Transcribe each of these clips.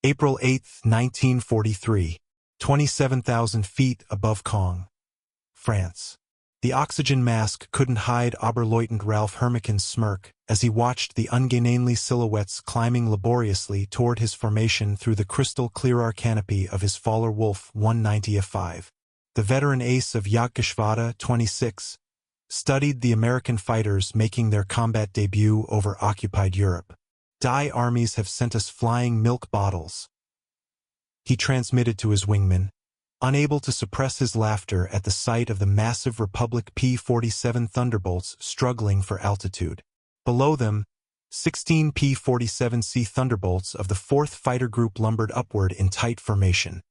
April 8, 1943. 27,000 feet above Caen, France. The oxygen mask couldn't hide Oberleutnant Ralph Hermiken's smirk as he watched the ungainly silhouettes climbing laboriously toward his formation through the crystal-clear canopy of his Faller Wolf 190F5. The veteran ace of Jagdgeschwader 26 studied the American fighters making their combat debut over occupied Europe. "Die armies have sent us flying milk bottles," he transmitted to his wingman, unable to suppress his laughter at the sight of the massive Republic P-47 Thunderbolts struggling for altitude. Below them, 16 P-47C Thunderbolts of the 4th Fighter Group lumbered upward in tight formation.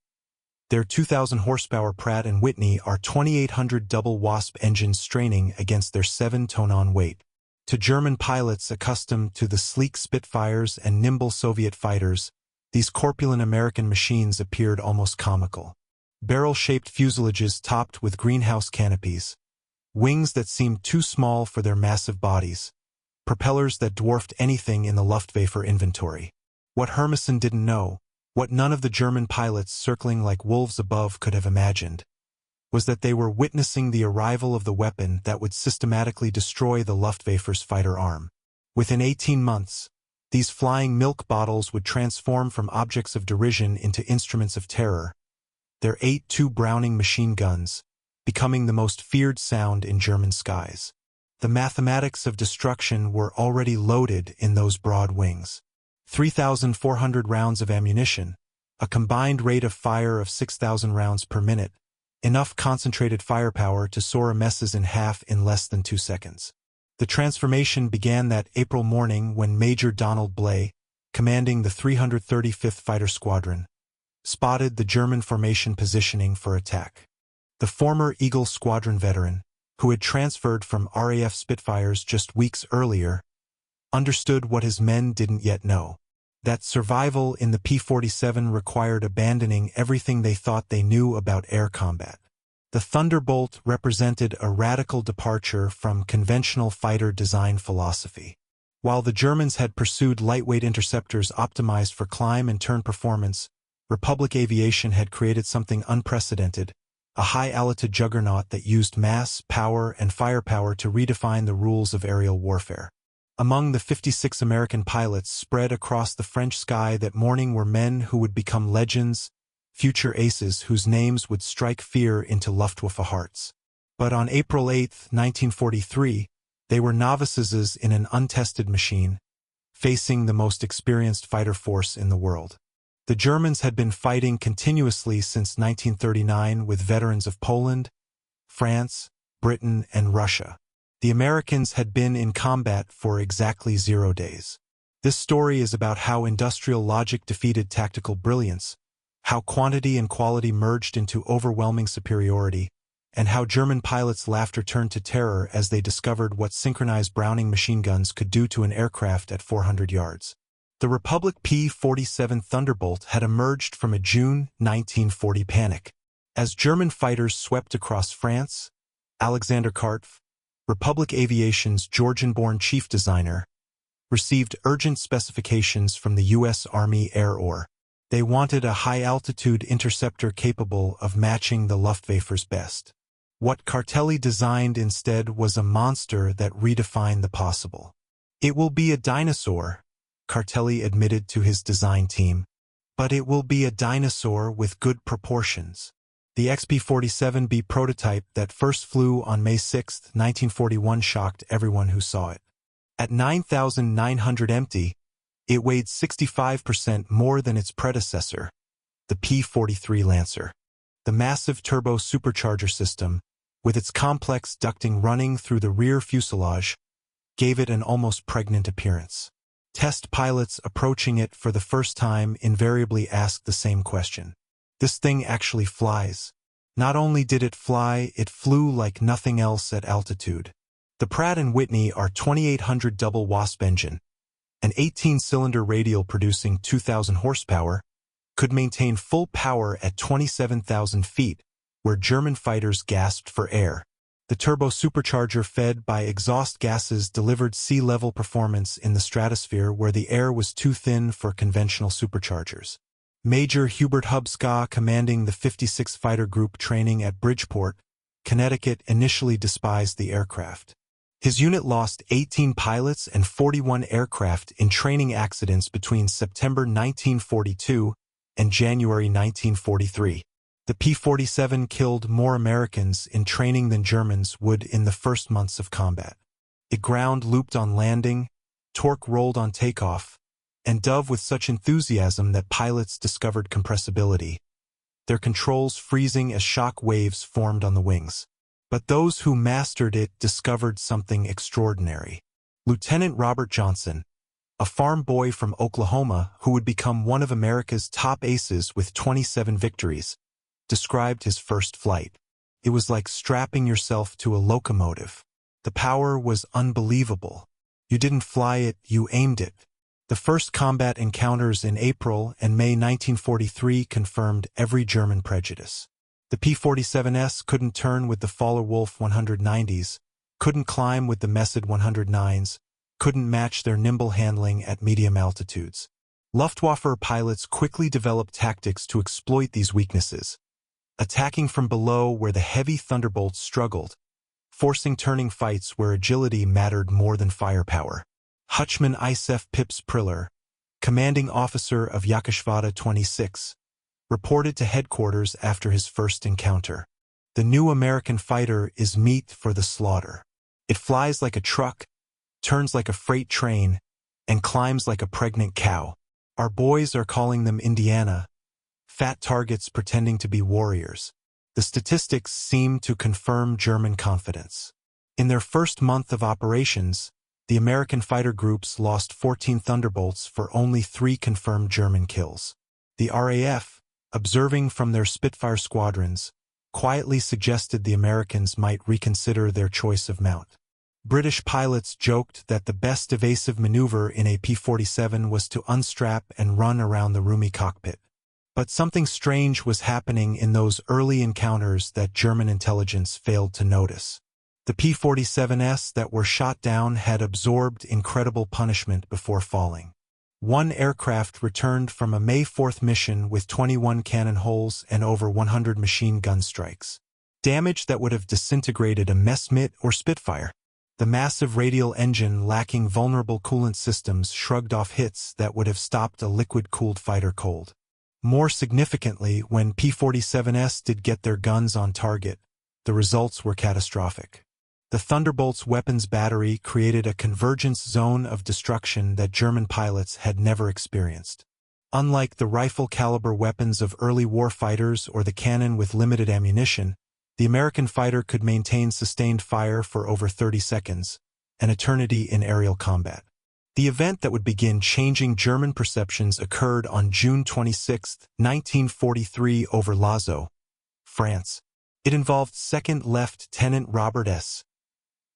Their 2,000 horsepower Pratt & Whitney R-2800 double Wasp engines straining against their 7-ton weight. To German pilots accustomed to the sleek Spitfires and nimble Soviet fighters, these corpulent American machines appeared almost comical. Barrel-shaped fuselages topped with greenhouse canopies, wings that seemed too small for their massive bodies, propellers that dwarfed anything in the Luftwaffe inventory. What Hermisen didn't know, what none of the German pilots circling like wolves above could have imagined, was that they were witnessing the arrival of the weapon that would systematically destroy the Luftwaffe's fighter arm. Within 18 months, these flying milk bottles would transform from objects of derision into instruments of terror, their 8.2 Browning machine guns becoming the most feared sound in German skies. The mathematics of destruction were already loaded in those broad wings. 3,400 rounds of ammunition, a combined rate of fire of 6,000 rounds per minute, enough concentrated firepower to saw messes in half in less than 2 seconds. The transformation began that April morning when Major Donald Blay, commanding the 335th Fighter Squadron, spotted the German formation positioning for attack. The former Eagle Squadron veteran, who had transferred from RAF Spitfires just weeks earlier, understood what his men didn't yet know: that survival in the P-47 required abandoning everything they thought they knew about air combat. The Thunderbolt represented a radical departure from conventional fighter design philosophy. While the Germans had pursued lightweight interceptors optimized for climb and turn performance, Republic Aviation had created something unprecedented: a high-altitude juggernaut that used mass, power, and firepower to redefine the rules of aerial warfare. Among the 56 American pilots spread across the French sky that morning were men who would become legends, future aces whose names would strike fear into Luftwaffe hearts. But on April 8, 1943, they were novices in an untested machine, facing the most experienced fighter force in the world. The Germans had been fighting continuously since 1939 with veterans of Poland, France, Britain, and Russia. The Americans had been in combat for exactly 0 days. This story is about how industrial logic defeated tactical brilliance, how quantity and quality merged into overwhelming superiority, and how German pilots' laughter turned to terror as they discovered what synchronized Browning machine guns could do to an aircraft at 400 yards. The Republic P-47 Thunderbolt had emerged from a June 1940 panic. As German fighters swept across France, Alexander Karpf, Republic Aviation's Georgian-born chief designer, received urgent specifications from the U.S. Army Air Corps. They wanted a high-altitude interceptor capable of matching the Luftwaffe's best. What Cartelli designed instead was a monster that redefined the possible. "It will be a dinosaur," Cartelli admitted to his design team, "but it will be a dinosaur with good proportions." The XP-47B prototype that first flew on May 6, 1941 shocked everyone who saw it. At 9,900 empty, it weighed 65% more than its predecessor, the P-43 Lancer. The massive turbo supercharger system, with its complex ducting running through the rear fuselage, gave it an almost pregnant appearance. Test pilots approaching it for the first time invariably asked the same question: "This thing actually flies?" Not only did it fly, it flew like nothing else at altitude. The Pratt & Whitney R-2800 double Wasp engine, an 18-cylinder radial producing 2,000 horsepower, could maintain full power at 27,000 feet, where German fighters gasped for air. The turbo supercharger fed by exhaust gases delivered sea-level performance in the stratosphere where the air was too thin for conventional superchargers. Major Hubert Hubska, commanding the 56th Fighter Group training at Bridgeport, Connecticut, initially despised the aircraft. His unit lost 18 pilots and 41 aircraft in training accidents between September 1942 and January 1943. The P-47 killed more Americans in training than Germans would in the first months of combat. It ground looped on landing, torque rolled on takeoff, and dove with such enthusiasm that pilots discovered compressibility, their controls freezing as shock waves formed on the wings. But those who mastered it discovered something extraordinary. Lieutenant Robert Johnson, a farm boy from Oklahoma who would become one of America's top aces with 27 victories, described his first flight. It was like strapping yourself to a locomotive. The power was unbelievable. You didn't fly it, you aimed it. The first combat encounters in April and May 1943 confirmed every German prejudice. The P-47S couldn't turn with the Fowler-Wolf 190s, couldn't climb with the Messid 109s, couldn't match their nimble handling at medium altitudes. Luftwaffe pilots quickly developed tactics to exploit these weaknesses, attacking from below where the heavy Thunderbolts struggled, forcing turning fights where agility mattered more than firepower. Hutchman Isef Pips Priller, commanding officer of Yakashvada 26, reported to headquarters after his first encounter. The new American fighter is meat for the slaughter. It flies like a truck, turns like a freight train, and climbs like a pregnant cow. Our boys are calling them Indiana, fat targets pretending to be warriors. The statistics seem to confirm German confidence. In their first month of operations, the American fighter groups lost 14 Thunderbolts for only 3 confirmed German kills. The RAF, observing from their Spitfire squadrons, quietly suggested the Americans might reconsider their choice of mount. British pilots joked that the best evasive maneuver in a P-47 was to unstrap and run around the roomy cockpit. But something strange was happening in those early encounters that German intelligence failed to notice. The P-47s that were shot down had absorbed incredible punishment before falling. One aircraft returned from a May 4th mission with 21 cannon holes and over 100 machine gun strikes. Damage that would have disintegrated a Messerschmitt or Spitfire. The massive radial engine lacking vulnerable coolant systems shrugged off hits that would have stopped a liquid-cooled fighter cold. More significantly, when P-47s did get their guns on target, the results were catastrophic. The Thunderbolt's weapons battery created a convergence zone of destruction that German pilots had never experienced. Unlike the rifle-caliber weapons of early war fighters or the cannon with limited ammunition, the American fighter could maintain sustained fire for over 30 seconds, an eternity in aerial combat. The event that would begin changing German perceptions occurred on June 26, 1943 over Lazo, France. It involved 2nd Lieutenant Robert S.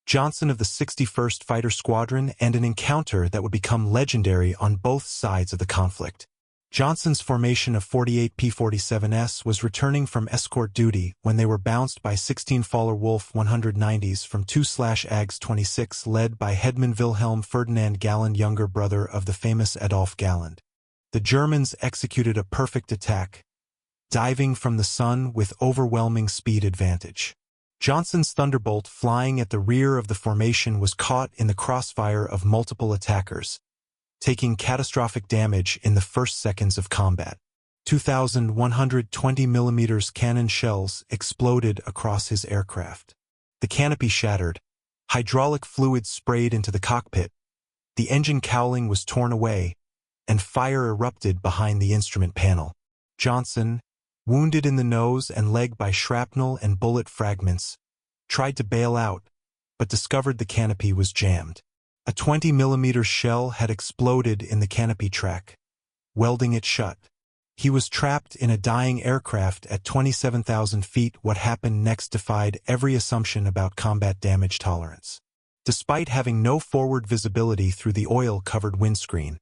Johnson of the 61st Fighter Squadron and an encounter that would become legendary on both sides of the conflict. Johnson's formation of 48 P-47s was returning from escort duty when they were bounced by 16 Fowler-Wolf 190s from 2/AGS 26 led by Headman Wilhelm Ferdinand Galland, younger brother of the famous Adolf Galland. The Germans executed a perfect attack, diving from the sun with overwhelming speed advantage. Johnson's Thunderbolt flying at the rear of the formation was caught in the crossfire of multiple attackers, taking catastrophic damage in the first seconds of combat. 2,120 mm cannon shells exploded across his aircraft. The canopy shattered, hydraulic fluid sprayed into the cockpit, the engine cowling was torn away, and fire erupted behind the instrument panel. Johnson, wounded in the nose and leg by shrapnel and bullet fragments, tried to bail out, but discovered the canopy was jammed. A 20 mm shell had exploded in the canopy track, welding it shut. He was trapped in a dying aircraft at 27,000 feet. What happened next defied every assumption about combat damage tolerance. Despite having no forward visibility through the oil-covered windscreen,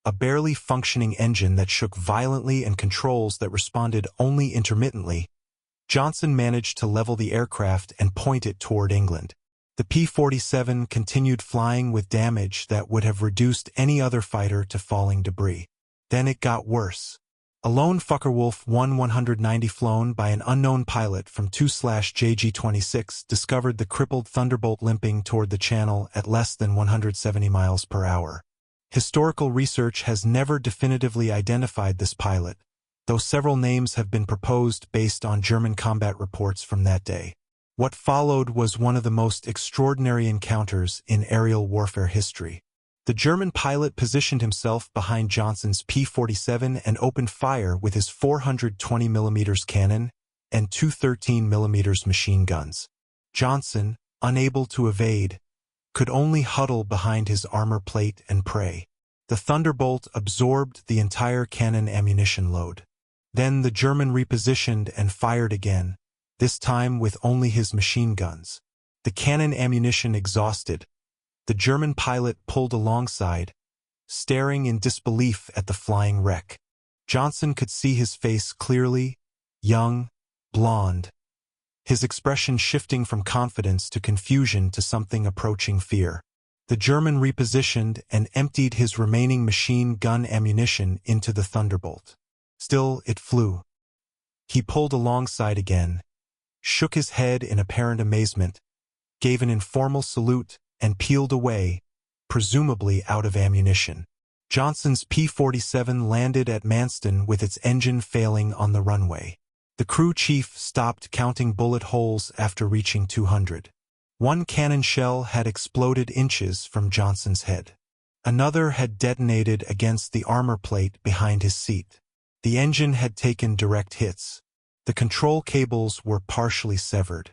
a barely functioning engine that shook violently and controls that responded only intermittently, Johnson managed to level the aircraft and point it toward England. The P-47 continued flying with damage that would have reduced any other fighter to falling debris. Then it got worse. A lone Focke-Wulf 190 flown by an unknown pilot from 2/JG-26 discovered the crippled Thunderbolt limping toward the channel at less than 170 miles per hour. Historical research has never definitively identified this pilot, though several names have been proposed based on German combat reports from that day. What followed was one of the most extraordinary encounters in aerial warfare history. The German pilot positioned himself behind Johnson's P-47 and opened fire with his 420 mm cannon and two 13 mm machine guns. Johnson, unable to evade, could only huddle behind his armor plate and pray. The Thunderbolt absorbed the entire cannon ammunition load. Then the German repositioned and fired again, this time with only his machine guns. The cannon ammunition exhausted, the German pilot pulled alongside, staring in disbelief at the flying wreck. Johnson could see his face clearly, young, blonde, his expression shifting from confidence to confusion to something approaching fear. The German repositioned and emptied his remaining machine gun ammunition into the Thunderbolt. Still, it flew. He pulled alongside again, shook his head in apparent amazement, gave an informal salute, and peeled away, presumably out of ammunition. Johnson's P-47 landed at Manston with its engine failing on the runway. The crew chief stopped counting bullet holes after reaching 200. One cannon shell had exploded inches from Johnson's head. Another had detonated against the armor plate behind his seat. The engine had taken direct hits. The control cables were partially severed.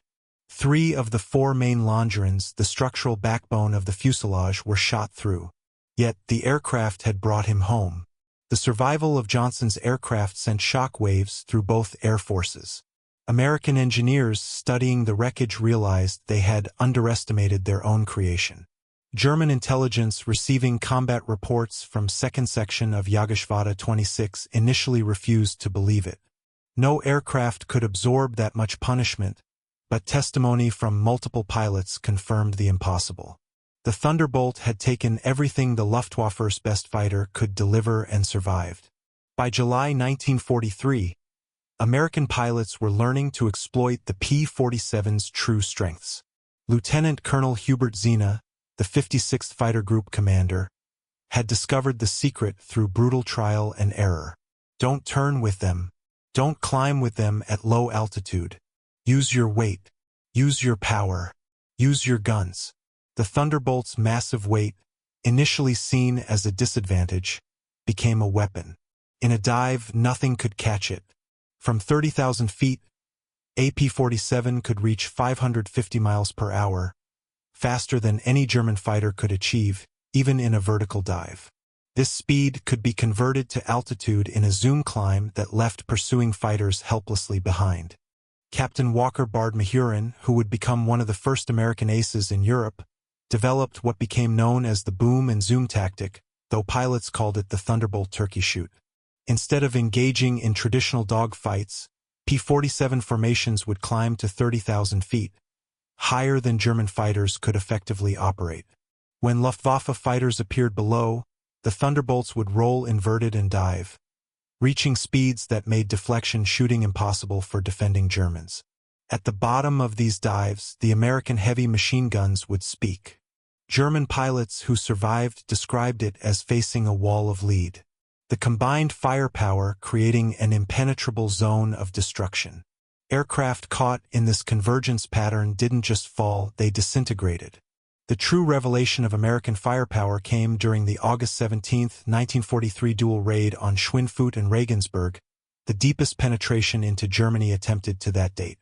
3 of the 4 main longerons, the structural backbone of the fuselage, were shot through. Yet the aircraft had brought him home. The survival of Johnson's aircraft sent shock waves through both air forces. American engineers studying the wreckage realized they had underestimated their own creation. German intelligence receiving combat reports from 2nd Section of Jagdgeschwader 26 initially refused to believe it. No aircraft could absorb that much punishment, but testimony from multiple pilots confirmed the impossible. The Thunderbolt had taken everything the Luftwaffe's best fighter could deliver and survived. By July 1943, American pilots were learning to exploit the P-47's true strengths. Lieutenant Colonel Hubert Zena, the 56th Fighter Group commander, had discovered the secret through brutal trial and error. Don't turn with them. Don't climb with them at low altitude. Use your weight. Use your power. Use your guns. The Thunderbolt's massive weight, initially seen as a disadvantage, became a weapon. In a dive, nothing could catch it. From 30,000 feet, a P-47 could reach 550 miles per hour, faster than any German fighter could achieve, even in a vertical dive. This speed could be converted to altitude in a zoom climb that left pursuing fighters helplessly behind. Captain Walker Bard Mahurin, who would become one of the first American aces in Europe, developed what became known as the boom and zoom tactic, though pilots called it the Thunderbolt turkey shoot. Instead of engaging in traditional dogfights, P-47 formations would climb to 30,000 feet, higher than German fighters could effectively operate. When Luftwaffe fighters appeared below, the Thunderbolts would roll inverted and dive, reaching speeds that made deflection shooting impossible for defending Germans. At the bottom of these dives, the American heavy machine guns would speak. German pilots who survived described it as facing a wall of lead, the combined firepower creating an impenetrable zone of destruction. Aircraft caught in this convergence pattern didn't just fall, they disintegrated. The true revelation of American firepower came during the August 17, 1943 dual raid on Schweinfurt and Regensburg, the deepest penetration into Germany attempted to that date.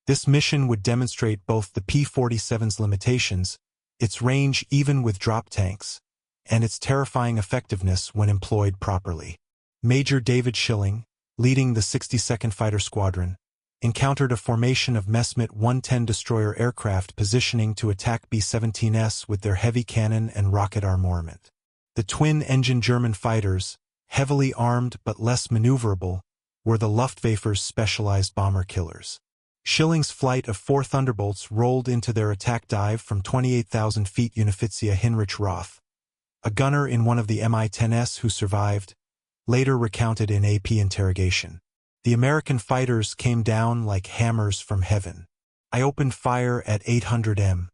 This mission would demonstrate both the P-47's limitations, its range even with drop tanks, and its terrifying effectiveness when employed properly. Major David Schilling, leading the 62nd Fighter Squadron, encountered a formation of Messerschmitt 110 destroyer aircraft positioning to attack B-17s with their heavy cannon and rocket armament. The twin-engine German fighters, heavily armed but less maneuverable, were the Luftwaffe's specialized bomber killers. Schilling's flight of 4 Thunderbolts rolled into their attack dive from 28,000 feet. Unifizia Heinrich Roth, a gunner in one of the Mi-10s who survived, later recounted in AP interrogation. The American fighters came down like hammers from heaven. I opened fire at 800 m.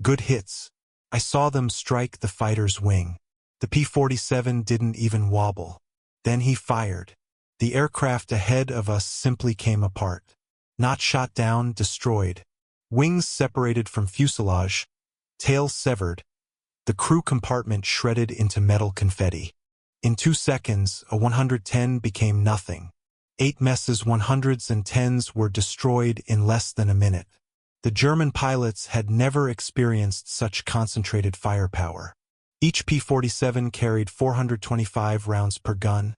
Good hits. I saw them strike the fighter's wing. The P-47 didn't even wobble. Then he fired. The aircraft ahead of us simply came apart. Not shot down, destroyed. Wings separated from fuselage, tail severed, the crew compartment shredded into metal confetti. In 2 seconds, a 110 became nothing. 8 Mess's 100s and 10s were destroyed in less than a minute. The German pilots had never experienced such concentrated firepower. Each P-47 carried 425 rounds per gun,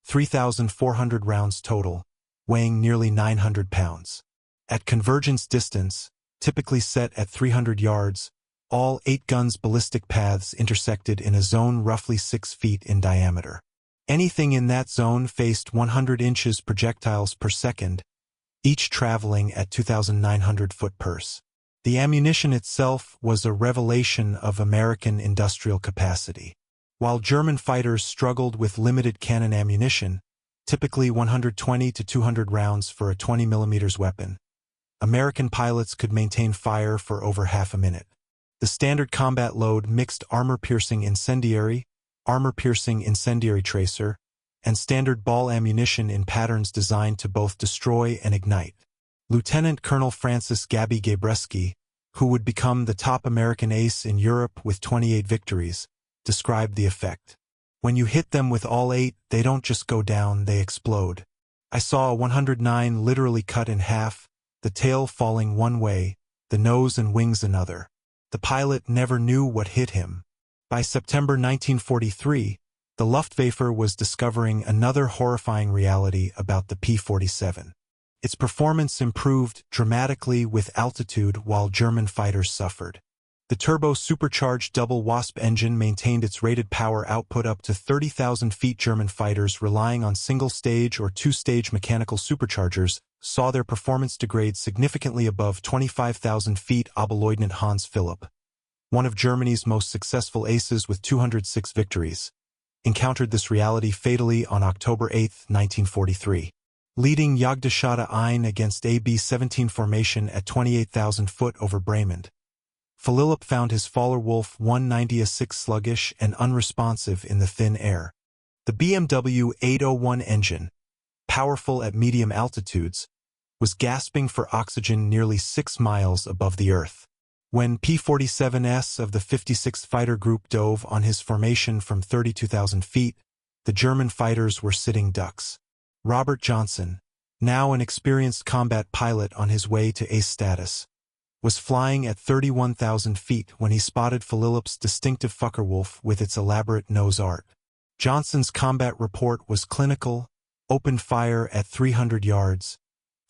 3,400 rounds total, weighing nearly 900 pounds. At convergence distance, typically set at 300 yards, all 8 guns' ballistic paths intersected in a zone roughly 6 feet in diameter. Anything in that zone faced 100 inches projectiles per second, each traveling at 2,900 foot-pers. The ammunition itself was a revelation of American industrial capacity. While German fighters struggled with limited cannon ammunition, typically 120 to 200 rounds for a 20 mm weapon, American pilots could maintain fire for over half a minute. The standard combat load mixed armor-piercing incendiary tracer, and standard ball ammunition in patterns designed to both destroy and ignite. Lieutenant Colonel Francis Gabby Gabreski, who would become the top American ace in Europe with 28 victories, described the effect. When you hit them with all 8, they don't just go down, they explode. I saw a 109 literally cut in half, the tail falling one way, the nose and wings another. The pilot never knew what hit him. By September 1943, the Luftwaffe was discovering another horrifying reality about the P-47. Its performance improved dramatically with altitude while German fighters suffered. The turbo-supercharged double Wasp engine maintained its rated power output up to 30,000 feet. German fighters relying on single-stage or two-stage mechanical superchargers saw their performance degrade significantly above 25,000 feet. Oberleutnant Hans Philipp, one of Germany's most successful aces with 206 victories, encountered this reality fatally on October 8, 1943. Leading Jagdgeschwader 1 against a B-17 formation at 28,000 foot over Bremen, Philipp found his Wolf 196 sluggish and unresponsive in the thin air. The BMW 801 engine, powerful at medium altitudes, was gasping for oxygen nearly 6 miles above the Earth. When P-47S of the 56th Fighter Group dove on his formation from 32,000 feet, the German fighters were sitting ducks. Robert Johnson, now an experienced combat pilot on his way to ace status, was flying at 31,000 feet when he spotted Philipp's distinctive Focke-Wulf with its elaborate nose art. Johnson's combat report was clinical, opened fire at 300 yards,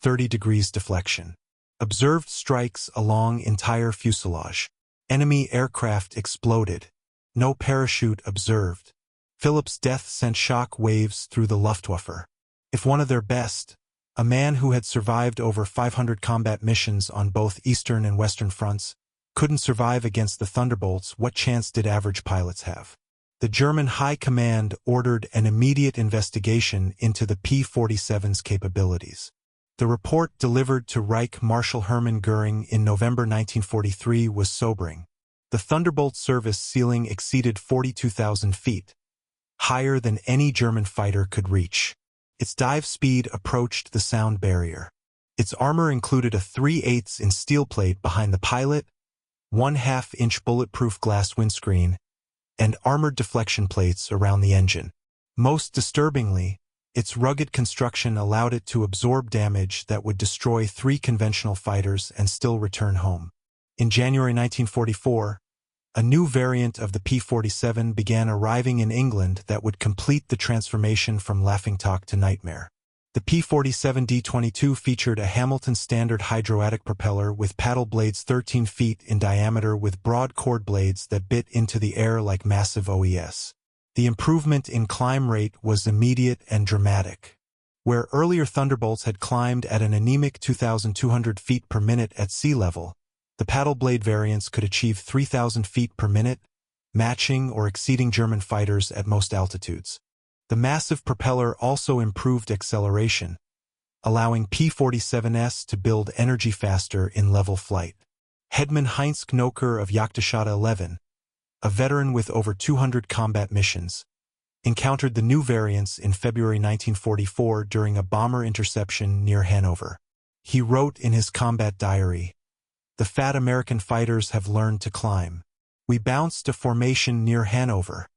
30 degrees deflection. Observed strikes along entire fuselage. Enemy aircraft exploded. No parachute observed. Philipp's death sent shock waves through the Luftwaffe. If one of their best, a man who had survived over 500 combat missions on both Eastern and Western fronts, couldn't survive against the Thunderbolts, what chance did average pilots have? The German High Command ordered an immediate investigation into the P-47's capabilities. The report delivered to Reich Marshal Hermann Göring in November 1943 was sobering. The Thunderbolt service ceiling exceeded 42,000 feet, higher than any German fighter could reach. Its dive speed approached the sound barrier. Its armor included a 3/8 in steel plate behind the pilot, 1/2-inch bulletproof glass windscreen, and armored deflection plates around the engine. Most disturbingly, its rugged construction allowed it to absorb damage that would destroy 3 conventional fighters and still return home. In January 1944, a new variant of the P-47 began arriving in England that would complete the transformation from laughingstock to nightmare. The P-47 D-22 featured a Hamilton Standard hydroatic propeller with paddle blades 13 feet in diameter with broad chord blades that bit into the air like massive OES. The improvement in climb rate was immediate and dramatic. Where earlier Thunderbolts had climbed at an anemic 2,200 feet per minute at sea level, the paddle blade variants could achieve 3,000 feet per minute, matching or exceeding German fighters at most altitudes. The massive propeller also improved acceleration, allowing P-47s to build energy faster in level flight. Headman Heinz Knoker of Jagdgeschwader 11, a veteran with over 200 combat missions, encountered the new variants in February 1944 during a bomber interception near Hanover. He wrote in his combat diary, "The fat American fighters have learned to climb. We bounced a formation near Hanover,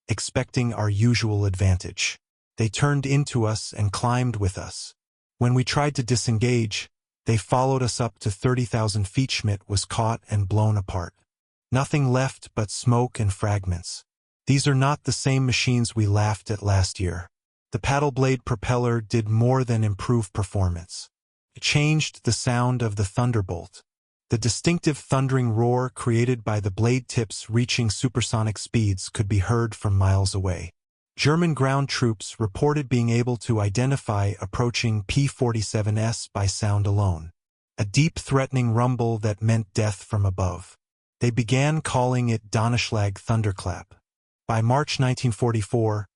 expecting our usual advantage. They turned into us and climbed with us. When we tried to disengage, they followed us up to 30,000 feet. Schmidt was caught and blown apart. Nothing left but smoke and fragments. These are not the same machines we laughed at last year." The paddle blade propeller did more than improve performance. It changed the sound of the Thunderbolt. The distinctive thundering roar created by the blade tips reaching supersonic speeds could be heard from miles away. German ground troops reported being able to identify approaching P-47s by sound alone. A deep threatening rumble that meant death from above. They began calling it Donnerschlag thunderclap. By March 1944,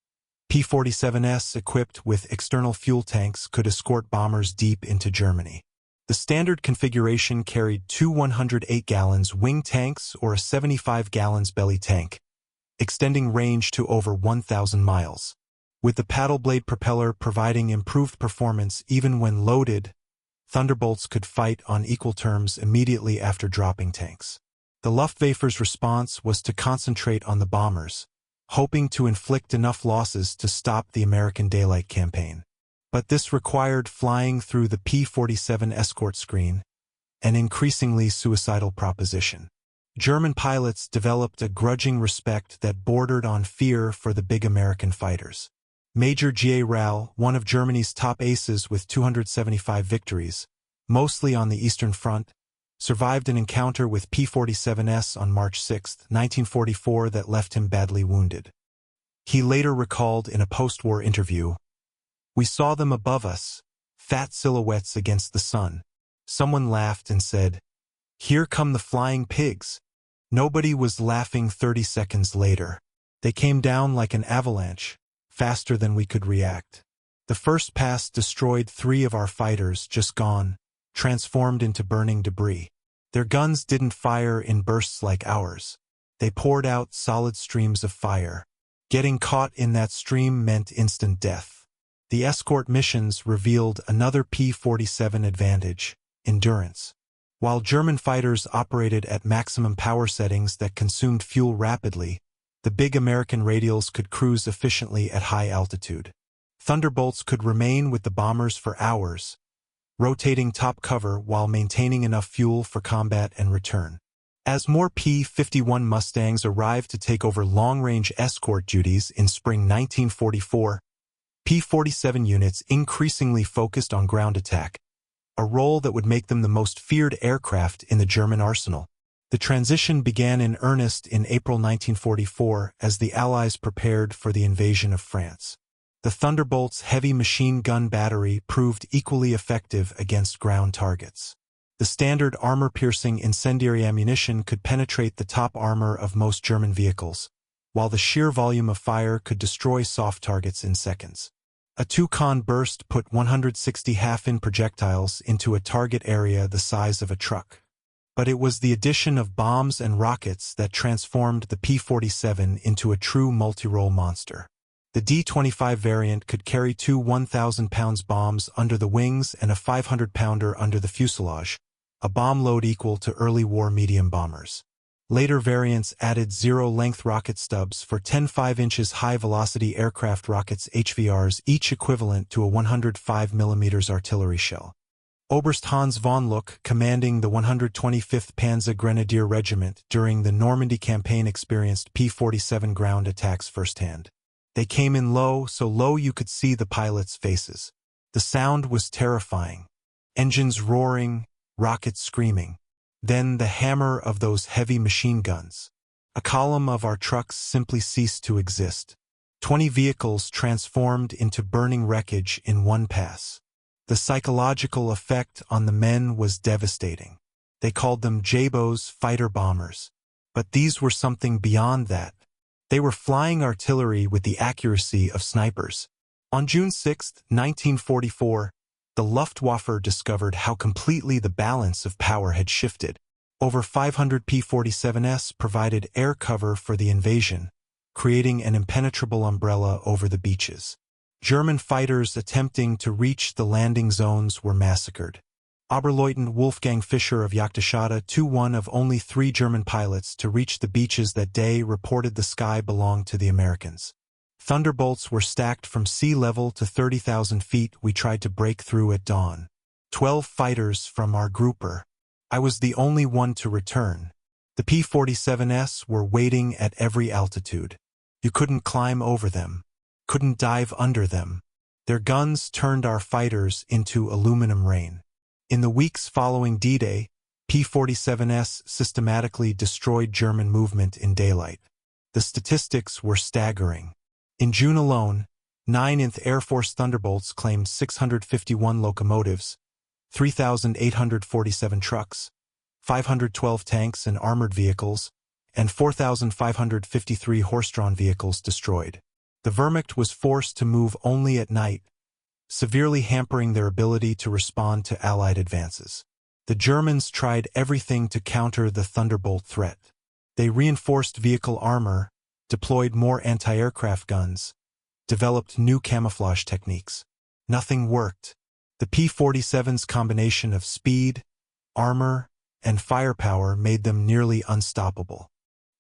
P-47s equipped with external fuel tanks could escort bombers deep into Germany. The standard configuration carried two 108 gallons wing tanks or a 75 gallons belly tank, extending range to over 1,000 miles. With the paddle blade propeller providing improved performance even when loaded, Thunderbolts could fight on equal terms immediately after dropping tanks. The Luftwaffe's response was to concentrate on the bombers, hoping to inflict enough losses to stop the American daylight campaign. But this required flying through the P-47 escort screen, an increasingly suicidal proposition. German pilots developed a grudging respect that bordered on fear for the big American fighters. Major G.A. Rau, one of Germany's top aces with 275 victories, mostly on the Eastern Front, survived an encounter with P-47s on March 6, 1944 that left him badly wounded. He later recalled in a post-war interview, "We saw them above us, fat silhouettes against the sun. Someone laughed and said, 'Here come the flying pigs.' Nobody was laughing 30 seconds later. They came down like an avalanche, faster than we could react. The first pass destroyed 3 of our fighters, just gone, transformed into burning debris. Their guns didn't fire in bursts like ours. They poured out solid streams of fire. Getting caught in that stream meant instant death." The escort missions revealed another P-47 advantage: endurance. While German fighters operated at maximum power settings that consumed fuel rapidly, the big American radials could cruise efficiently at high altitude. Thunderbolts could remain with the bombers for hours, rotating top cover while maintaining enough fuel for combat and return. As more P-51 Mustangs arrived to take over long-range escort duties in spring 1944, P-47 units increasingly focused on ground attack, a role that would make them the most feared aircraft in the German arsenal. The transition began in earnest in April 1944 as the Allies prepared for the invasion of France. The Thunderbolt's heavy machine gun battery proved equally effective against ground targets. The standard armor-piercing incendiary ammunition could penetrate the top armor of most German vehicles, while the sheer volume of fire could destroy soft targets in seconds. A 2-con burst put 160 half-in projectiles into a target area the size of a truck. But it was the addition of bombs and rockets that transformed the P-47 into a true multi-role monster. The D-25 variant could carry 2 1,000-pound bombs under the wings and a 500-pounder under the fuselage, a bomb load equal to early war medium bombers. Later variants added zero-length rocket stubs for 10 5-inch high-velocity aircraft rockets HVRs, each equivalent to a 105 mm artillery shell. Oberst Hans von Luck, commanding the 125th Panzer Grenadier Regiment during the Normandy campaign, experienced P-47 ground attacks firsthand. They came in low, so low you could see the pilots' faces. The sound was terrifying. Engines roaring, rockets screaming. Then the hammer of those heavy machine guns. A column of our trucks simply ceased to exist. 20 vehicles transformed into burning wreckage in one pass. The psychological effect on the men was devastating. They called them Jabos, fighter bombers. But these were something beyond that. They were flying artillery with the accuracy of snipers. On June 6, 1944, the Luftwaffe discovered how completely the balance of power had shifted. Over 500 P-47s provided air cover for the invasion, creating an impenetrable umbrella over the beaches. German fighters attempting to reach the landing zones were massacred. Oberleutnant Wolfgang Fischer of Jagdstadt, one of only 3 German pilots to reach the beaches that day, reported the sky belonged to the Americans. Thunderbolts were stacked from sea level to 30,000 feet. We tried to break through at dawn. 12 fighters from our grouper. I was the only one to return. The P-47s were waiting at every altitude. You couldn't climb over them, couldn't dive under them. Their guns turned our fighters into aluminum rain. In the weeks following D-Day, P-47s systematically destroyed German movement in daylight. The statistics were staggering. In June alone, 9th Air Force Thunderbolts claimed 651 locomotives, 3,847 trucks, 512 tanks and armored vehicles, and 4,553 horse-drawn vehicles destroyed. The Wehrmacht was forced to move only at night, severely hampering their ability to respond to Allied advances. The Germans tried everything to counter the Thunderbolt threat. They reinforced vehicle armor, deployed more anti-aircraft guns, developed new camouflage techniques. Nothing worked. The P-47's combination of speed, armor, and firepower made them nearly unstoppable.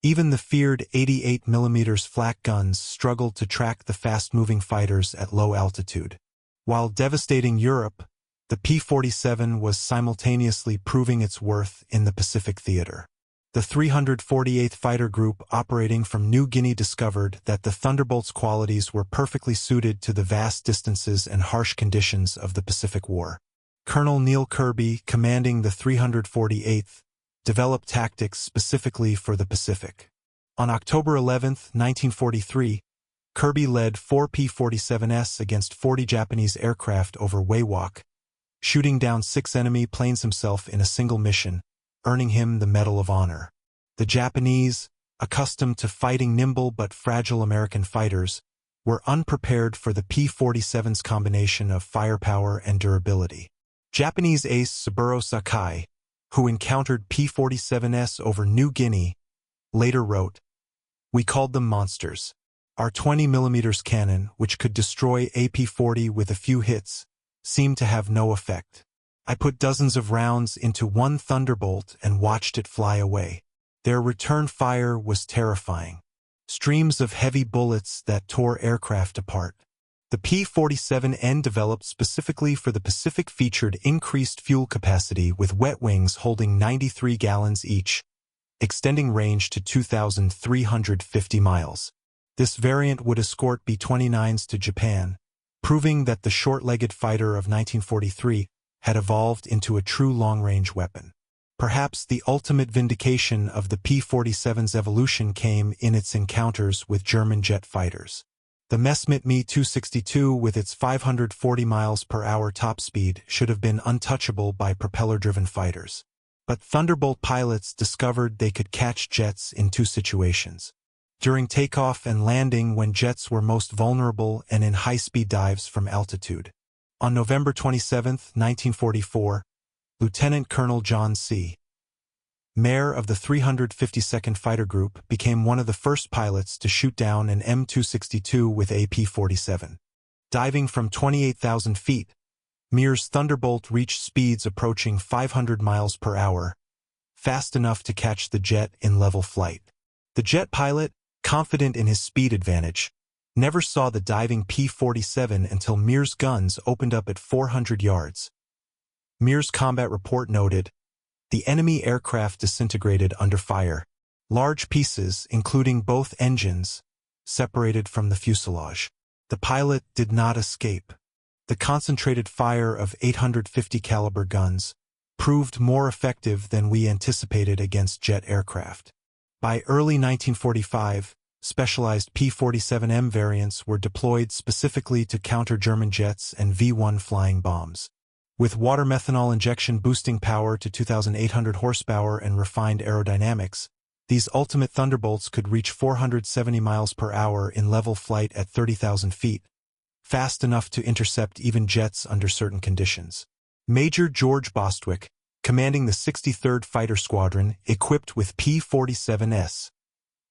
Even the feared 88mm flak guns struggled to track the fast-moving fighters at low altitude. While devastating Europe, the P-47 was simultaneously proving its worth in the Pacific theater. The 348th Fighter Group operating from New Guinea discovered that the Thunderbolt's qualities were perfectly suited to the vast distances and harsh conditions of the Pacific War. Colonel Neil Kirby, commanding the 348th, developed tactics specifically for the Pacific. On October 11, 1943, Kirby led 4 P-47s against 40 Japanese aircraft over Wewak, shooting down 6 enemy planes himself in a single mission, earning him the Medal of Honor. The Japanese, accustomed to fighting nimble but fragile American fighters, were unprepared for the P-47's combination of firepower and durability. Japanese ace Saburo Sakai, who encountered P-47s over New Guinea, later wrote, "We called them monsters. Our 20mm cannon, which could destroy a P-40 with a few hits, seemed to have no effect. I put dozens of rounds into one Thunderbolt and watched it fly away. Their return fire was terrifying. Streams of heavy bullets that tore aircraft apart. The P-47N developed specifically for the Pacific featured increased fuel capacity with wet wings holding 93 gallons each, extending range to 2,350 miles. This variant would escort B-29s to Japan, proving that the short-legged fighter of 1943 had evolved into a true long-range weapon. Perhaps the ultimate vindication of the P-47's evolution came in its encounters with German jet fighters. The Messerschmitt Me-262 with its 540 miles per hour top speed should have been untouchable by propeller-driven fighters. But Thunderbolt pilots discovered they could catch jets in 2 situations: during takeoff and landing when jets were most vulnerable, and in high-speed dives from altitude. On November 27, 1944, Lieutenant Colonel John C. Mayer of the 352nd Fighter Group became one of the first pilots to shoot down an M262 with a P-47. Diving from 28,000 feet, Mayer's Thunderbolt reached speeds approaching 500 miles per hour, fast enough to catch the jet in level flight. The jet pilot, confident in his speed advantage, never saw the diving P-47 until Mayer's guns opened up at 400 yards. Mayer's combat report noted, "The enemy aircraft disintegrated under fire. Large pieces, including both engines, separated from the fuselage. The pilot did not escape. The concentrated fire of 850 caliber guns proved more effective than we anticipated against jet aircraft." By early 1945, specialized P-47M variants were deployed specifically to counter German jets and V-1 flying bombs. With water methanol injection boosting power to 2,800 horsepower and refined aerodynamics, These ultimate Thunderbolts could reach 470 miles per hour in level flight at 30,000 feet, fast enough to intercept even jets under certain conditions. Major George Bostwick, commanding the 63rd Fighter Squadron, equipped with P-47s,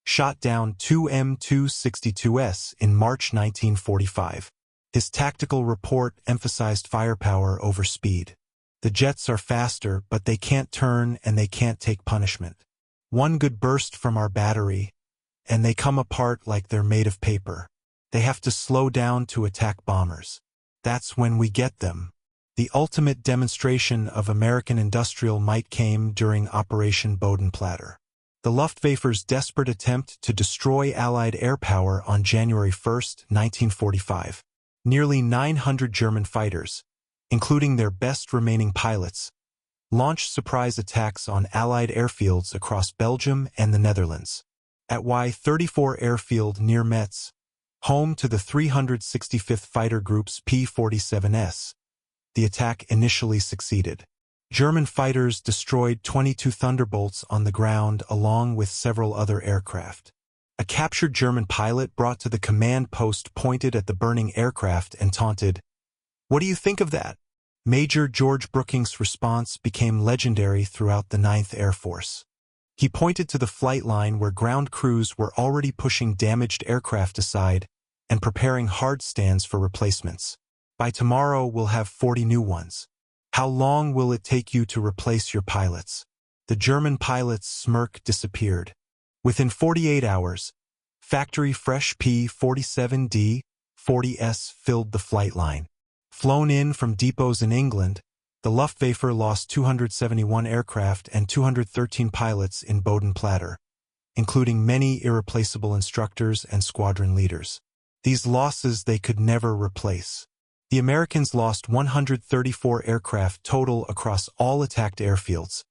shot down two M262s in March 1945. His tactical report emphasized firepower over speed. The jets are faster, but they can't turn and they can't take punishment. One good burst from our battery, and they come apart like they're made of paper. They have to slow down to attack bombers. That's when we get them. The ultimate demonstration of American industrial might came during Operation Bodenplatte. The Luftwaffe's desperate attempt to destroy Allied air power on January 1, 1945. Nearly 900 German fighters, including their best remaining pilots, launched surprise attacks on Allied airfields across Belgium and the Netherlands. At WWII airfield near Metz, home to the 365th Fighter Group's P-47s, the attack initially succeeded. German fighters destroyed 22 Thunderbolts on the ground along with several other aircraft. A captured German pilot brought to the command post pointed at the burning aircraft and taunted, "What do you think of that?" Major George Brooking's response became legendary throughout the 9th Air Force. He pointed to the flight line where ground crews were already pushing damaged aircraft aside and preparing hard stands for replacements. "By tomorrow, we'll have 40 new ones. How long will it take you to replace your pilots?" The German pilot's smirk disappeared. Within 48 hours, factory-fresh P-47D-40s filled the flight line. Flown in from depots in England, the Luftwaffe lost 271 aircraft and 213 pilots in Bodenplatte, including many irreplaceable instructors and squadron leaders. These losses they could never replace. The Americans lost 134 aircraft total across all attacked airfields,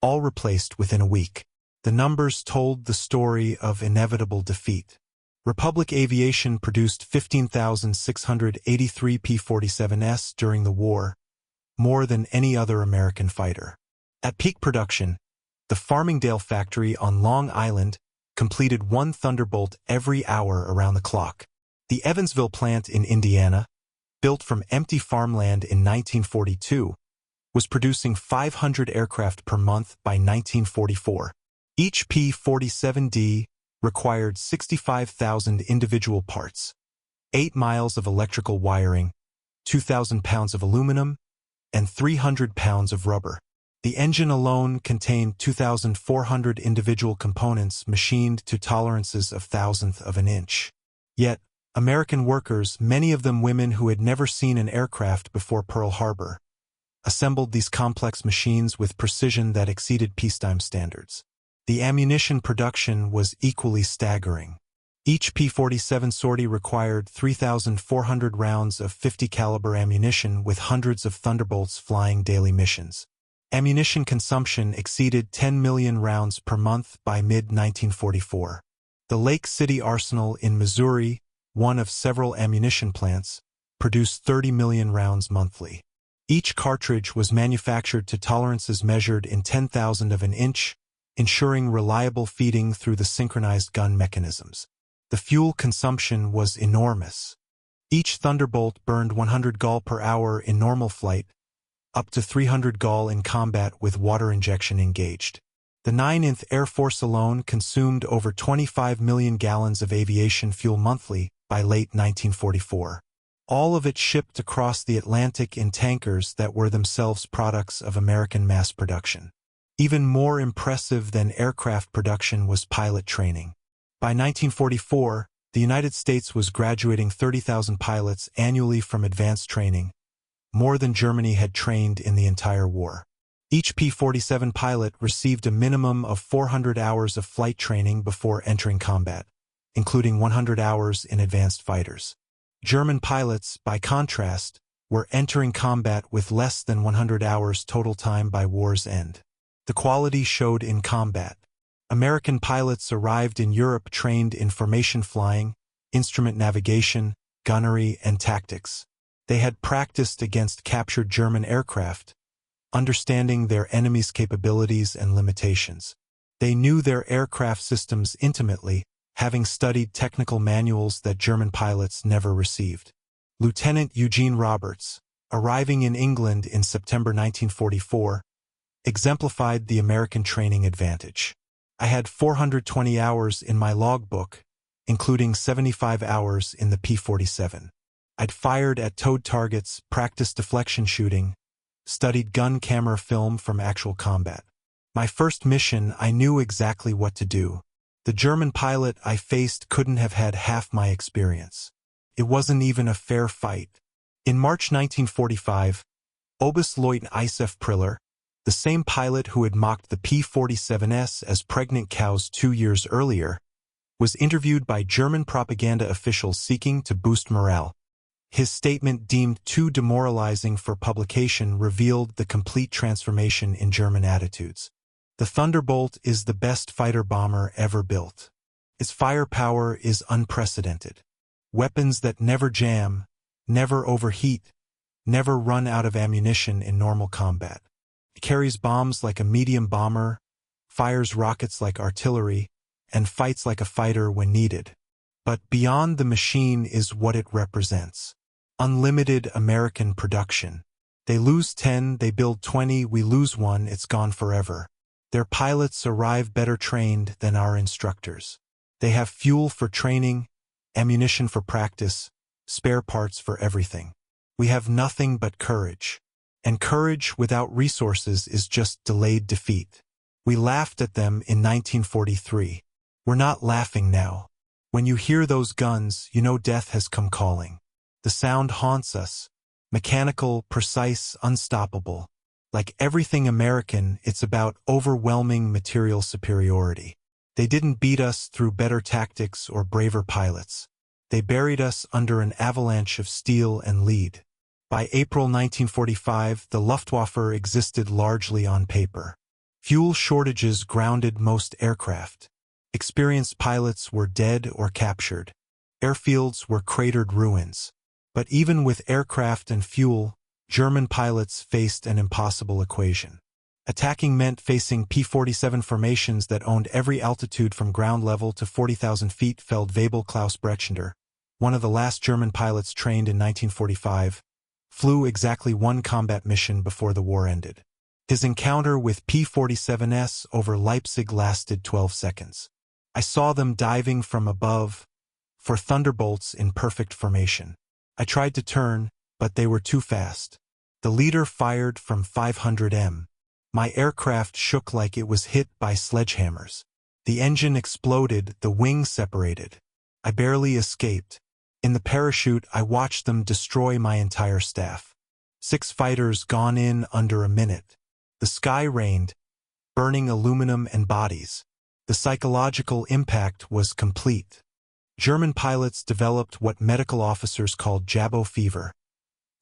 all replaced within a week. The numbers told the story of inevitable defeat. Republic Aviation produced 15,683 P-47s during the war, more than any other American fighter. At peak production, the Farmingdale factory on Long Island completed one Thunderbolt every hour around the clock. The Evansville plant in Indiana, built from empty farmland in 1942, was producing 500 aircraft per month by 1944. Each P-47D required 65,000 individual parts, 8 miles of electrical wiring, 2,000 pounds of aluminum, and 300 pounds of rubber. The engine alone contained 2,400 individual components machined to tolerances of thousandth of an inch. Yet, American workers, many of them women who had never seen an aircraft before Pearl Harbor, assembled these complex machines with precision that exceeded peacetime standards. The ammunition production was equally staggering. Each P-47 sortie required 3,400 rounds of 50 caliber ammunition with hundreds of Thunderbolts flying daily missions. Ammunition consumption exceeded 10 million rounds per month by mid-1944. The Lake City Arsenal in Missouri, one of several ammunition plants, produced 30 million rounds monthly. Each cartridge was manufactured to tolerances measured in 10,000 of an inch, ensuring reliable feeding through the synchronized gun mechanisms. The fuel consumption was enormous. Each Thunderbolt burned 100 gall per hour in normal flight, up to 300 gall in combat with water injection engaged. The 9th Air Force alone consumed over 25 million gallons of aviation fuel monthly by late 1944. All of it shipped across the Atlantic in tankers that were themselves products of American mass production. Even more impressive than aircraft production was pilot training. By 1944, the United States was graduating 30,000 pilots annually from advanced training, more than Germany had trained in the entire war. Each P-47 pilot received a minimum of 400 hours of flight training before entering combat, including 100 hours in advanced fighters. German pilots, by contrast, were entering combat with less than 100 hours total time by war's end. The quality showed in combat. American pilots arrived in Europe trained in formation flying, instrument navigation, gunnery, and tactics. They had practiced against captured German aircraft, understanding their enemy's capabilities and limitations. They knew their aircraft systems intimately, having studied technical manuals that German pilots never received. Lieutenant Eugene Roberts, arriving in England in September 1944, exemplified the American training advantage. I had 420 hours in my logbook, including 75 hours in the P-47. I'd fired at towed targets, practiced deflection shooting, studied gun camera film from actual combat. My first mission, I knew exactly what to do. The German pilot I faced couldn't have had half my experience. It wasn't even a fair fight. In March 1945, Oberstleutnant Isef Priller, the same pilot who had mocked the P-47s as pregnant cows 2 years earlier, was interviewed by German propaganda officials seeking to boost morale. His statement, deemed too demoralizing for publication, revealed the complete transformation in German attitudes. The Thunderbolt is the best fighter bomber ever built. Its firepower is unprecedented. Weapons that never jam, never overheat, never run out of ammunition in normal combat. It carries bombs like a medium bomber, fires rockets like artillery, and fights like a fighter when needed. But beyond the machine is what it represents. Unlimited American production. They lose 10, they build 20, we lose 1, it's gone forever. Their pilots arrive better trained than our instructors. They have fuel for training, ammunition for practice, spare parts for everything. We have nothing but courage. And courage without resources is just delayed defeat. We laughed at them in 1943. We're not laughing now. When you hear those guns, you know death has come calling. The sound haunts us. Mechanical, precise, unstoppable. Like everything American, it's about overwhelming material superiority. They didn't beat us through better tactics or braver pilots. They buried us under an avalanche of steel and lead. By April 1945, the Luftwaffe existed largely on paper. Fuel shortages grounded most aircraft. Experienced pilots were dead or captured. Airfields were cratered ruins. But even with aircraft and fuel, German pilots faced an impossible equation. Attacking meant facing P-47 formations that owned every altitude from ground level to 40,000 feet. Feldwebel Klaus Brechender, one of the last German pilots trained in 1945, flew exactly one combat mission before the war ended. His encounter with P-47s over Leipzig lasted 12 seconds. I saw them diving from above for Thunderbolts in perfect formation. I tried to turn, but they were too fast. The leader fired from 500 m. My aircraft shook like it was hit by sledgehammers. The engine exploded, the wings separated. I barely escaped. In the parachute, I watched them destroy my entire staff. 6 fighters gone in under a minute. The sky rained, burning aluminum and bodies. The psychological impact was complete. German pilots developed what medical officers called jabo fever,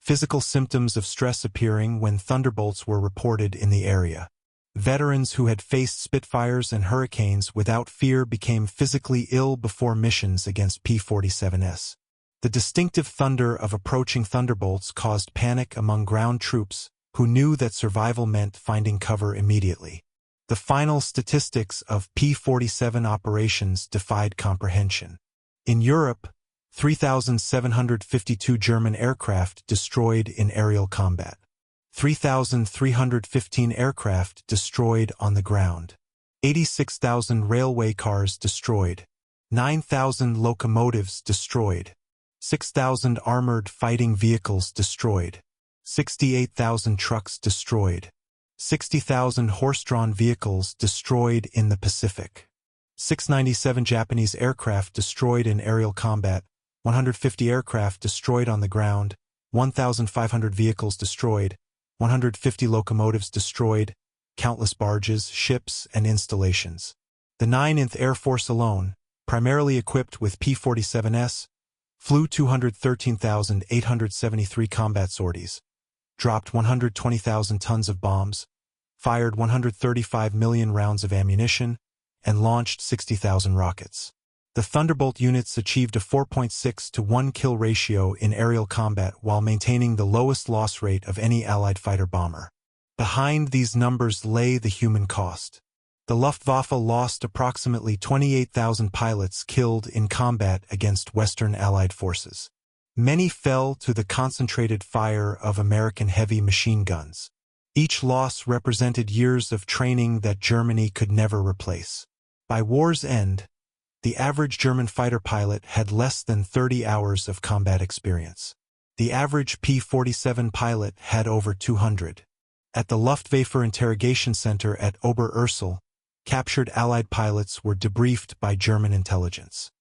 physical symptoms of stress appearing when Thunderbolts were reported in the area. Veterans who had faced Spitfires and Hurricanes without fear became physically ill before missions against P-47s. The distinctive thunder of approaching Thunderbolts caused panic among ground troops who knew that survival meant finding cover immediately. The final statistics of P-47 operations defied comprehension. In Europe, 3,752 German aircraft destroyed in aerial combat. 3,315 aircraft destroyed on the ground. 86,000 railway cars destroyed. 9,000 locomotives destroyed. 6,000 armored fighting vehicles destroyed. 68,000 trucks destroyed. 60,000 horse-drawn vehicles destroyed in the Pacific. 697 Japanese aircraft destroyed in aerial combat, 150 aircraft destroyed on the ground, 1,500 vehicles destroyed, 150 locomotives destroyed, countless barges, ships, and installations. The 9th Air Force alone, primarily equipped with P-47s, flew 213,873 combat sorties, dropped 120,000 tons of bombs, fired 135 million rounds of ammunition, and launched 60,000 rockets. The Thunderbolt units achieved a 4.6 to 1 kill ratio in aerial combat while maintaining the lowest loss rate of any Allied fighter bomber. Behind these numbers lay the human cost. The The Luftwaffe lost approximately 28,000 pilots killed in combat against Western Allied forces. Many fell to the concentrated fire of American heavy machine guns. Each loss represented years of training that Germany could never replace. By war's end, the average German fighter pilot had less than 30 hours of combat experience. The average P-47 pilot had over 200. At the Luftwaffe interrogation center at Oberursel, captured Allied pilots were debriefed by German intelligence.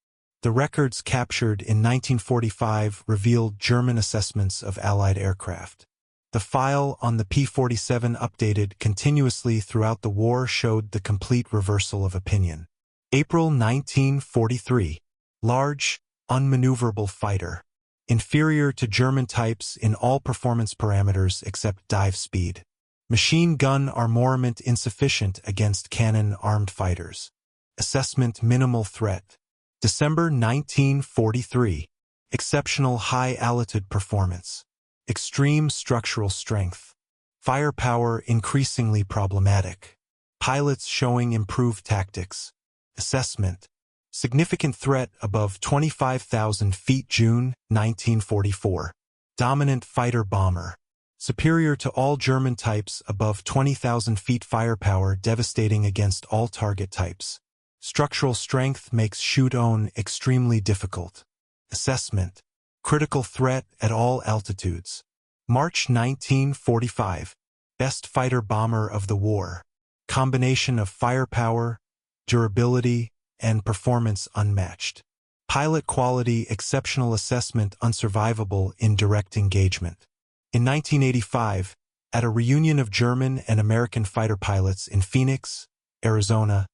The records captured in 1945 revealed German assessments of Allied aircraft. The file on the P-47 updated continuously throughout the war showed the complete reversal of opinion. April 1943. Large, unmaneuverable fighter. Inferior to German types in all performance parameters except dive speed. Machine gun armament insufficient against cannon-armed fighters. Assessment minimal threat. December 1943. Exceptional high-altitude performance. Extreme structural strength. Firepower increasingly problematic. Pilots showing improved tactics. Assessment. Significant threat above 25,000 feet. June 1944. Dominant fighter bomber. Superior to all German types above 20,000 feet. Firepower devastating against all target types. Structural strength makes shoot-on extremely difficult. Assessment. Critical threat at all altitudes. March 1945. Best fighter bomber of the war. Combination of firepower, durability, and performance unmatched. Pilot quality exceptional. Assessment unsurvivable in direct engagement. In 1985, at a reunion of German and American fighter pilots in Phoenix, Arizona,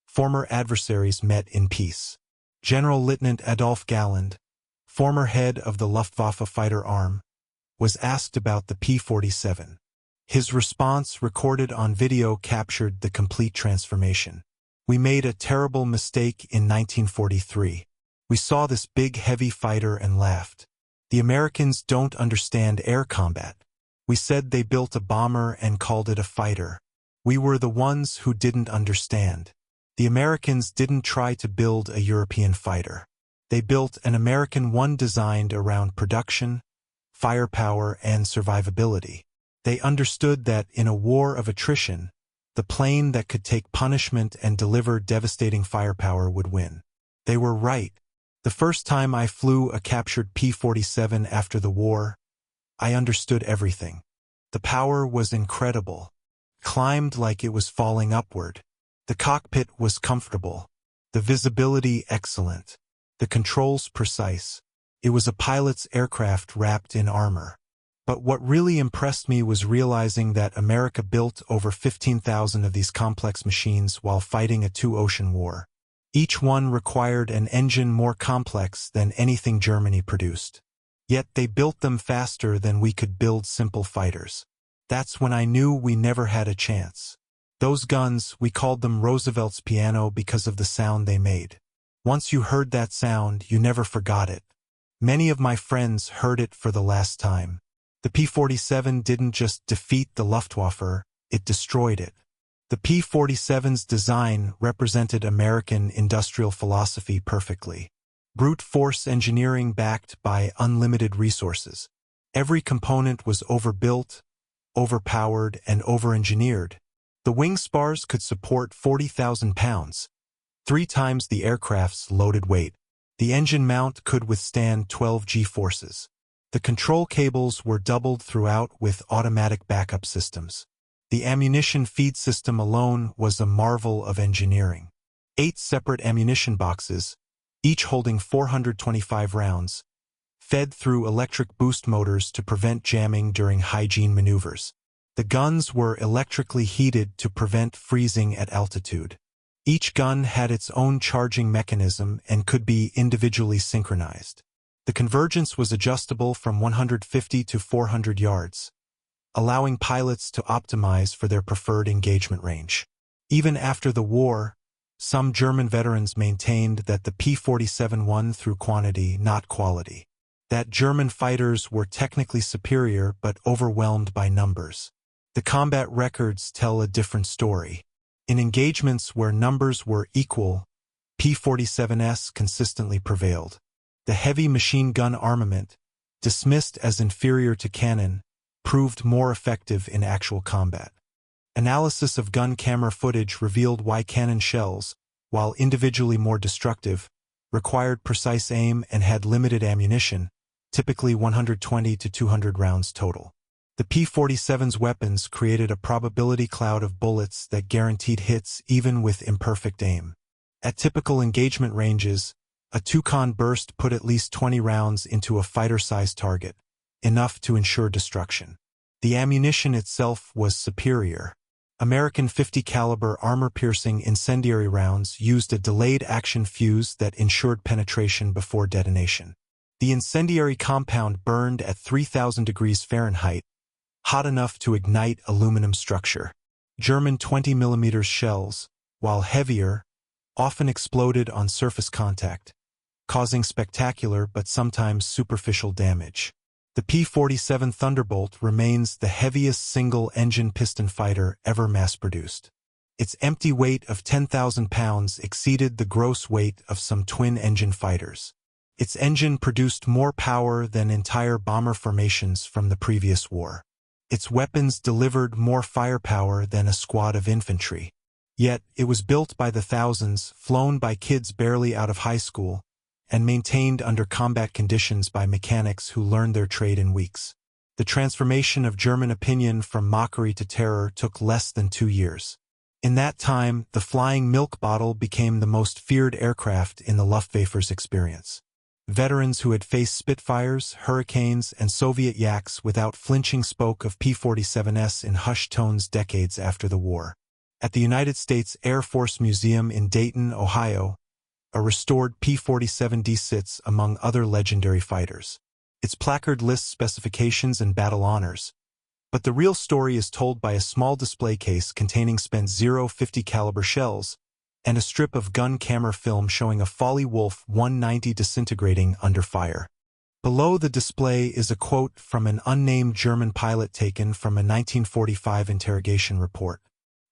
former adversaries met in peace. General Lieutenant Adolf Galland, former head of the Luftwaffe fighter arm, was asked about the P-47. His response, recorded on video, captured the complete transformation. "We made a terrible mistake in 1943. We saw this big heavy fighter and laughed. The Americans don't understand air combat. We said they built a bomber and called it a fighter. We were the ones who didn't understand. The Americans didn't try to build a European fighter. They built an American one designed around production, firepower, and survivability. They understood that in a war of attrition, the plane that could take punishment and deliver devastating firepower would win. They were right. The first time I flew a captured P-47 after the war, I understood everything. The power was incredible. Climbed like it was falling upward. The cockpit was comfortable. The visibility excellent. The controls precise. It was a pilot's aircraft wrapped in armor. But what really impressed me was realizing that America built over 15,000 of these complex machines while fighting a two-ocean war. Each one required an engine more complex than anything Germany produced. Yet they built them faster than we could build simple fighters. That's when I knew we never had a chance. Those guns, we called them Roosevelt's piano because of the sound they made. Once you heard that sound, you never forgot it. Many of my friends heard it for the last time. The P-47 didn't just defeat the Luftwaffe, it destroyed it. The P-47's design represented American industrial philosophy perfectly. Brute force engineering backed by unlimited resources. Every component was overbuilt, overpowered, and over-engineered. The wing spars could support 40,000 pounds, 3 times the aircraft's loaded weight. The engine mount could withstand 12 G-forces. The control cables were doubled throughout with automatic backup systems. The ammunition feed system alone was a marvel of engineering. 8 separate ammunition boxes, each holding 425 rounds, fed through electric boost motors to prevent jamming during hygiene maneuvers. The guns were electrically heated to prevent freezing at altitude. Each gun had its own charging mechanism and could be individually synchronized. The convergence was adjustable from 150 to 400 yards, allowing pilots to optimize for their preferred engagement range. Even after the war, some German veterans maintained that the P-47 won through quantity, not quality. That German fighters were technically superior but overwhelmed by numbers. The combat records tell a different story. In engagements where numbers were equal, P-47s consistently prevailed. The heavy machine gun armament, dismissed as inferior to cannon, proved more effective in actual combat. Analysis of gun camera footage revealed why cannon shells, while individually more destructive, required precise aim and had limited ammunition, typically 120 to 200 rounds total. The P-47's weapons created a probability cloud of bullets that guaranteed hits even with imperfect aim. At typical engagement ranges, a 2-con burst put at least 20 rounds into a fighter-sized target, enough to ensure destruction. The ammunition itself was superior. American 50 caliber armor-piercing incendiary rounds used a delayed action fuse that ensured penetration before detonation. The incendiary compound burned at 3,000 degrees Fahrenheit, hot enough to ignite aluminum structure. German 20mm shells, while heavier, often exploded on surface contact, causing spectacular but sometimes superficial damage. The P-47 Thunderbolt remains the heaviest single-engine piston fighter ever mass-produced. Its empty weight of 10,000 pounds exceeded the gross weight of some twin-engine fighters. Its engine produced more power than entire bomber formations from the previous war. Its weapons delivered more firepower than a squad of infantry. Yet, it was built by the thousands, flown by kids barely out of high school, and maintained under combat conditions by mechanics who learned their trade in weeks. The transformation of German opinion from mockery to terror took less than 2 years. In that time, the flying milk bottle became the most feared aircraft in the Luftwaffe's experience. Veterans who had faced Spitfires, Hurricanes, and Soviet Yaks without flinching spoke of P-47s in hushed tones decades after the war. At the United States Air Force Museum in Dayton, Ohio, a restored P-47D sits among other legendary fighters. Its placard lists specifications and battle honors, but the real story is told by a small display case containing spent .50 caliber shells and a strip of gun camera film showing a Folly Wolf 190 disintegrating under fire. Below the display is a quote from an unnamed German pilot taken from a 1945 interrogation report.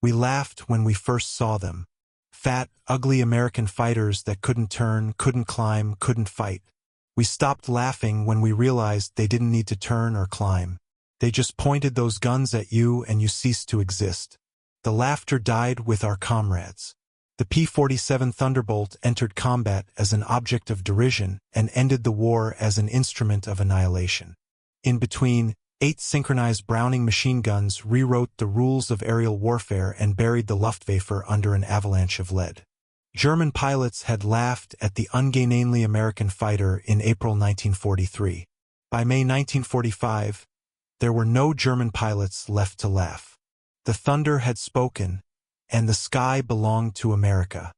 "We laughed when we first saw them. Fat, ugly American fighters that couldn't turn, couldn't climb, couldn't fight. We stopped laughing when we realized they didn't need to turn or climb. They just pointed those guns at you and you ceased to exist. The laughter died with our comrades." The P-47 Thunderbolt entered combat as an object of derision and ended the war as an instrument of annihilation. In between, 8 synchronized Browning machine guns rewrote the rules of aerial warfare and buried the Luftwaffe under an avalanche of lead. German pilots had laughed at the ungainly American fighter in April 1943. By May 1945, there were no German pilots left to laugh. The thunder had spoken, and the sky belonged to America.